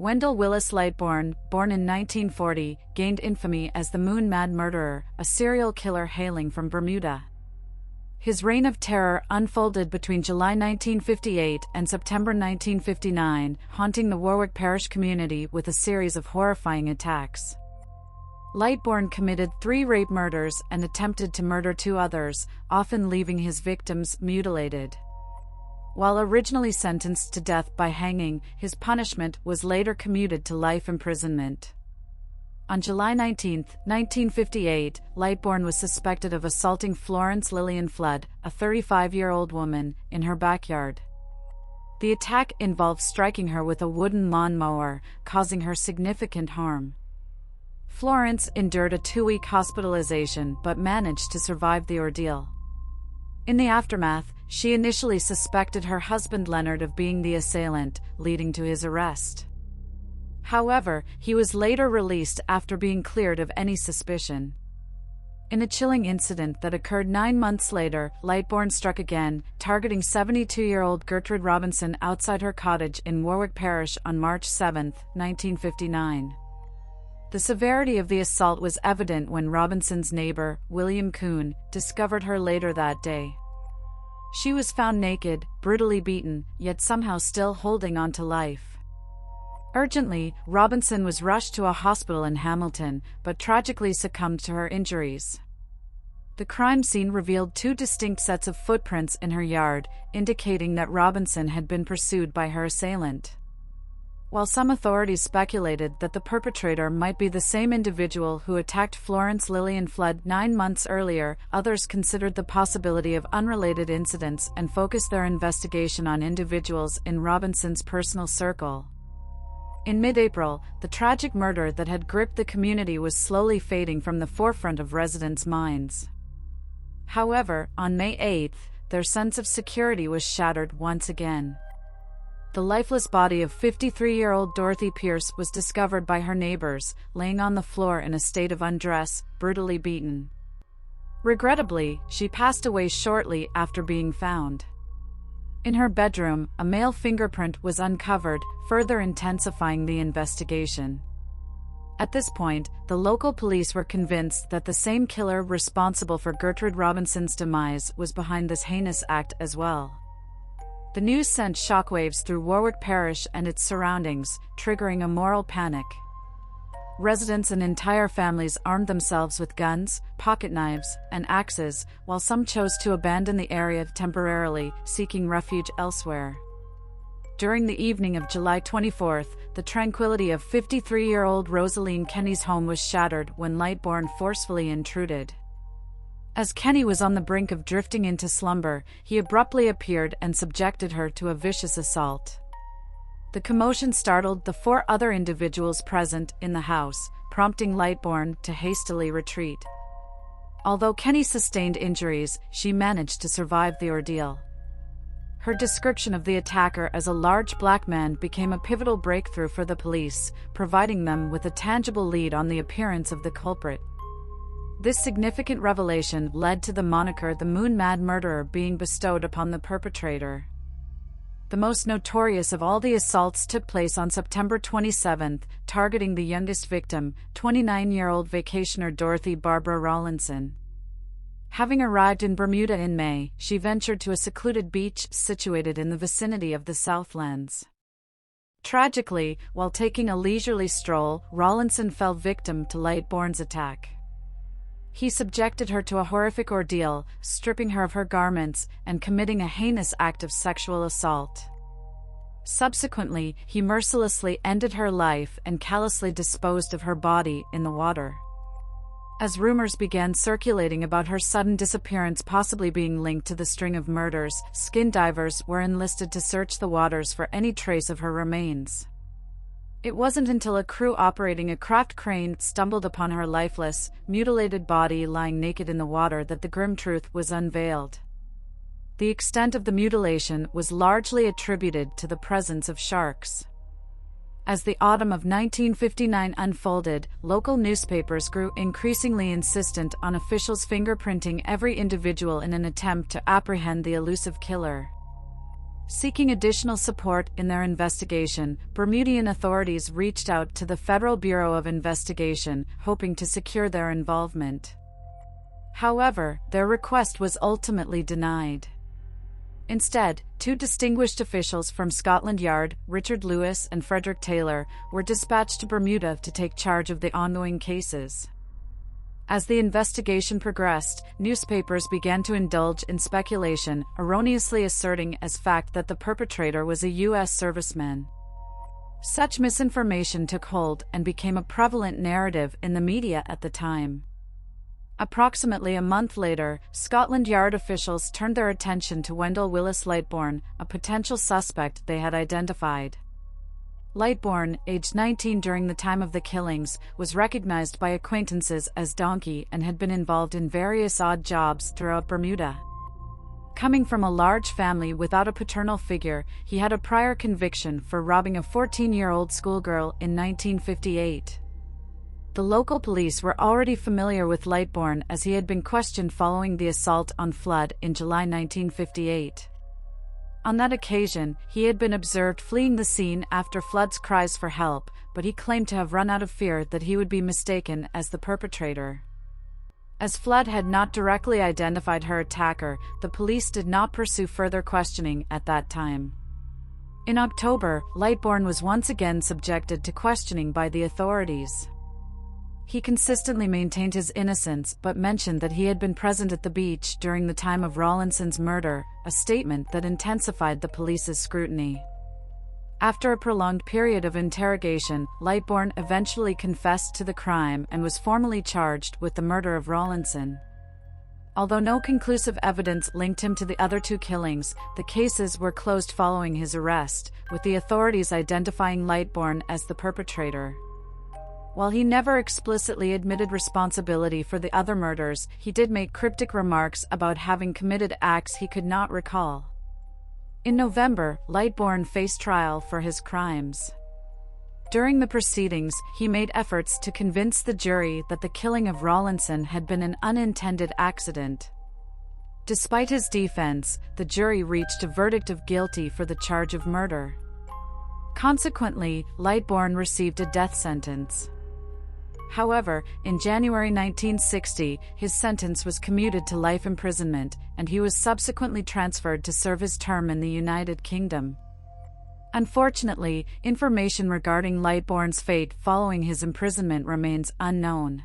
Wendell Willis Lightbourne, born in 1940, gained infamy as the Moon Mad Murderer, a serial killer hailing from Bermuda. His reign of terror unfolded between July 1958 and September 1959, haunting the Warwick Parish community with a series of horrifying attacks. Lightbourne committed 3 rape murders and attempted to murder 2 others, often leaving his victims mutilated. While originally sentenced to death by hanging, his punishment was later commuted to life imprisonment. On July 19, 1958, Lightbourne was suspected of assaulting Florence Lillian Flood, a 35-year-old woman, in her backyard. The attack involved striking her with a wooden lawn mower, causing her significant harm. Florence endured a 2-week hospitalization but managed to survive the ordeal. In the aftermath, she initially suspected her husband Leonard of being the assailant, leading to his arrest. However, he was later released after being cleared of any suspicion. In a chilling incident that occurred 9 months later, Lightbourne struck again, targeting 72-year-old Gertrude Robinson outside her cottage in Warwick Parish on March 7, 1959. The severity of the assault was evident when Robinson's neighbor, William Coon, discovered her later that day. She was found naked, brutally beaten, yet somehow still holding on to life. Urgently, Robinson was rushed to a hospital in Hamilton, but tragically succumbed to her injuries. The crime scene revealed 2 distinct sets of footprints in her yard, indicating that Robinson had been pursued by her assailant. While some authorities speculated that the perpetrator might be the same individual who attacked Florence Lillian Flood 9 months earlier, others considered the possibility of unrelated incidents and focused their investigation on individuals in Robinson's personal circle. In mid-April, the tragic murder that had gripped the community was slowly fading from the forefront of residents' minds. However, on May 8, their sense of security was shattered once again. The lifeless body of 53-year-old Dorothy Pierce was discovered by her neighbors, laying on the floor in a state of undress, brutally beaten. Regrettably, she passed away shortly after being found. In her bedroom, a male fingerprint was uncovered, further intensifying the investigation. At this point, the local police were convinced that the same killer responsible for Gertrude Robinson's demise was behind this heinous act as well. The news sent shockwaves through Warwick Parish and its surroundings, triggering a moral panic. Residents and entire families armed themselves with guns, pocket knives, and axes, while some chose to abandon the area temporarily, seeking refuge elsewhere. During the evening of July 24, the tranquility of 53-year-old Rosaline Kenny's home was shattered when Lightbourne forcefully intruded. As Kenny was on the brink of drifting into slumber, he abruptly appeared and subjected her to a vicious assault. The commotion startled the 4 other individuals present in the house, prompting Lightbourne to hastily retreat. Although Kenny sustained injuries, she managed to survive the ordeal. Her description of the attacker as a large black man became a pivotal breakthrough for the police, providing them with a tangible lead on the appearance of the culprit. This significant revelation led to the moniker the Moon Mad Murderer being bestowed upon the perpetrator. The most notorious of all the assaults took place on September 27, targeting the youngest victim, 29-year-old vacationer Dorothy Barbara Rawlinson. Having arrived in Bermuda in May, she ventured to a secluded beach situated in the vicinity of the Southlands. Tragically, while taking a leisurely stroll, Rawlinson fell victim to Lightbourne's attack. He subjected her to a horrific ordeal, stripping her of her garments and committing a heinous act of sexual assault. Subsequently, he mercilessly ended her life and callously disposed of her body in the water. As rumors began circulating about her sudden disappearance possibly being linked to the string of murders, skin divers were enlisted to search the waters for any trace of her remains. It wasn't until a crew operating a craft crane stumbled upon her lifeless, mutilated body lying naked in the water that the grim truth was unveiled. The extent of the mutilation was largely attributed to the presence of sharks. As the autumn of 1959 unfolded, local newspapers grew increasingly insistent on officials fingerprinting every individual in an attempt to apprehend the elusive killer. Seeking additional support in their investigation, Bermudian authorities reached out to the Federal Bureau of Investigation, hoping to secure their involvement. However, their request was ultimately denied. Instead, two distinguished officials from Scotland Yard, Richard Lewis and Frederick Taylor, were dispatched to Bermuda to take charge of the ongoing cases. As the investigation progressed, newspapers began to indulge in speculation, erroneously asserting as fact that the perpetrator was a U.S. serviceman. Such misinformation took hold and became a prevalent narrative in the media at the time. Approximately a month later, Scotland Yard officials turned their attention to Wendell Willis Lightbourne, a potential suspect they had identified. Lightbourne, aged 19 during the time of the killings, was recognized by acquaintances as Donkey and had been involved in various odd jobs throughout Bermuda. Coming from a large family without a paternal figure, he had a prior conviction for robbing a 14-year-old schoolgirl in 1958. The local police were already familiar with Lightbourne as he had been questioned following the assault on Flood in July 1958. On that occasion, he had been observed fleeing the scene after Flood's cries for help, but he claimed to have run out of fear that he would be mistaken as the perpetrator. As Flood had not directly identified her attacker, the police did not pursue further questioning at that time. In October, Lightbourne was once again subjected to questioning by the authorities. He consistently maintained his innocence but mentioned that he had been present at the beach during the time of Rawlinson's murder, a statement that intensified the police's scrutiny. After a prolonged period of interrogation, Lightbourne eventually confessed to the crime and was formally charged with the murder of Rawlinson. Although no conclusive evidence linked him to the other two killings, the cases were closed following his arrest, with the authorities identifying Lightbourne as the perpetrator. While he never explicitly admitted responsibility for the other murders, he did make cryptic remarks about having committed acts he could not recall. In November, Lightbourne faced trial for his crimes. During the proceedings, he made efforts to convince the jury that the killing of Rawlinson had been an unintended accident. Despite his defense, the jury reached a verdict of guilty for the charge of murder. Consequently, Lightbourne received a death sentence. However, in January 1960, his sentence was commuted to life imprisonment, and he was subsequently transferred to serve his term in the United Kingdom. Unfortunately, information regarding Lightbourne's fate following his imprisonment remains unknown.